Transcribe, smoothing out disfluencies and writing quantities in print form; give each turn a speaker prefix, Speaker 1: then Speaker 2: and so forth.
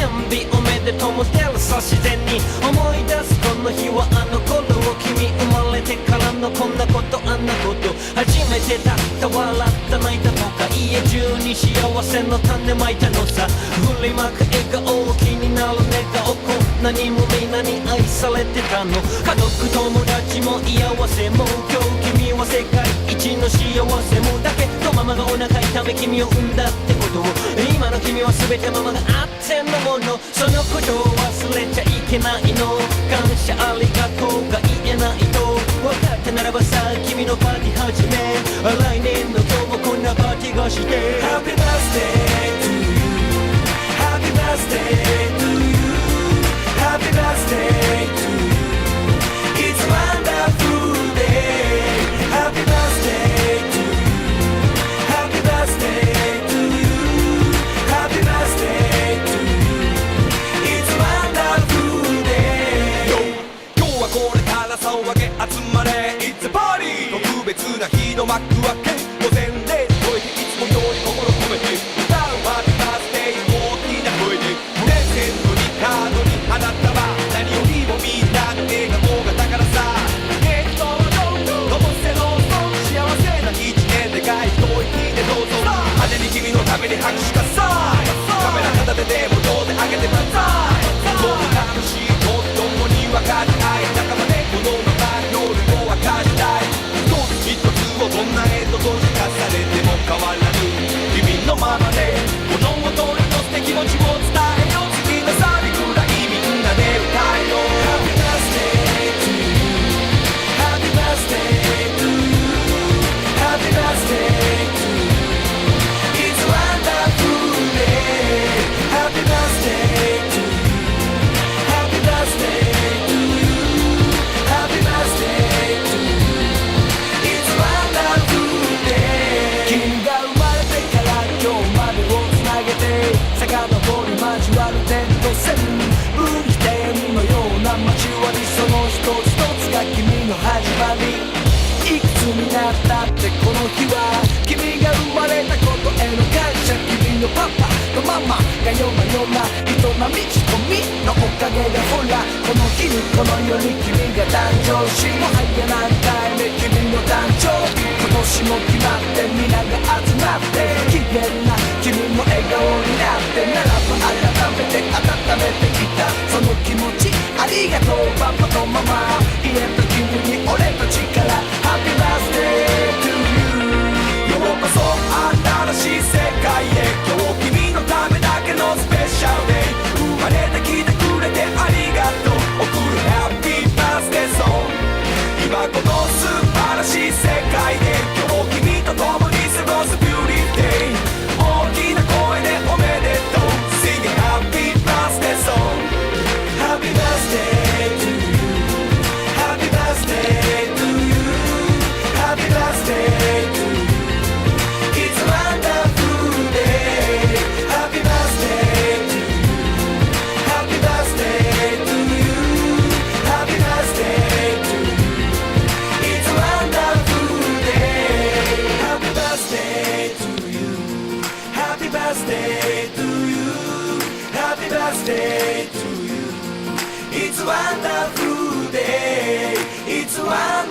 Speaker 1: 誕日おめでとうも出るさ自然に思い出すこの日はあの頃君生まれてからのこんなことあんなこと初めてだった笑った泣いたとか家中に幸せの種まいたのさ振りまく笑顔気になる寝顔こんなにもみんなに愛されてたの家族友達も居合わせも今日君は世界一の幸せもだけどママがお腹痛め君を産んだってこと今の君は全てママがあってのものそのことを忘れちゃいけないの感謝ありがとうが言えないと分かったならばさ君のパーティー始め来年の今日もこんなパーティーがして Happy birthday to you Happy birthday to you Happy birthday to you It's wonderful day Happy birthday to you Happy birthday to you Happy birthday to you It's wonderful day 今日はこれから騒げ集まれ It's a party 特別な日の幕開け午前0時超えていつもより心込めて歌うHappy birthday 大きな声でプレゼントにカードに花束何よりもみんなの笑顔が宝さゲットのともせの幸せな一年でかい一息でどうぞ派手に君のために拍手喝采カメラ片手でもどうであげてくださいもう楽しいと共に分かり合い仲間でこのまま夜を明かしたい一つをどんな絵と閉じ重ねても変わらぬ君のままで物事に乗せて気持ちを伝えよう好きなサビくらいみんなで歌えよう Happy birthday to you Happy birthday to you Happy birthday to you It's wonderful day Happy birthday to you Happy birthday to you Happy birthday to you It's wonderful day 君が生まれてから今日までをつなげて遡り交わる点と線分岐点のような交わりその一つ一つが君の始まりいくつになったってこの日は君が生まれたことへの感謝君のパパとママが夜な夜な営み仕込みのおかげでほらこの日にこの世に君が誕生しもはや何回目君の誕生日今年も決まって皆が集まって機嫌な君も笑顔になってならば改めて温めてきたその気持ちありがとうパパとママ言えた君に俺たちから Happy birthday to you ようこそ新しい世界へ今日君のためだけのスペシャルデー生まれてきてくれてありがとう送る Happy birthday song 今この素晴らしい世界で今日君と共に過ごす Beauty day 大きな声でおめでとう Sing a happy birthday song Happy birthday to you Happy birthday to you Happy birthday to you It's a wonderful day Happy birthday to you Happy birthday to you Happy birthday to you It's a wonderful day Happy birthday to you Happy birthday to you Happy birthday to you It's a wonderful day It's a wonderful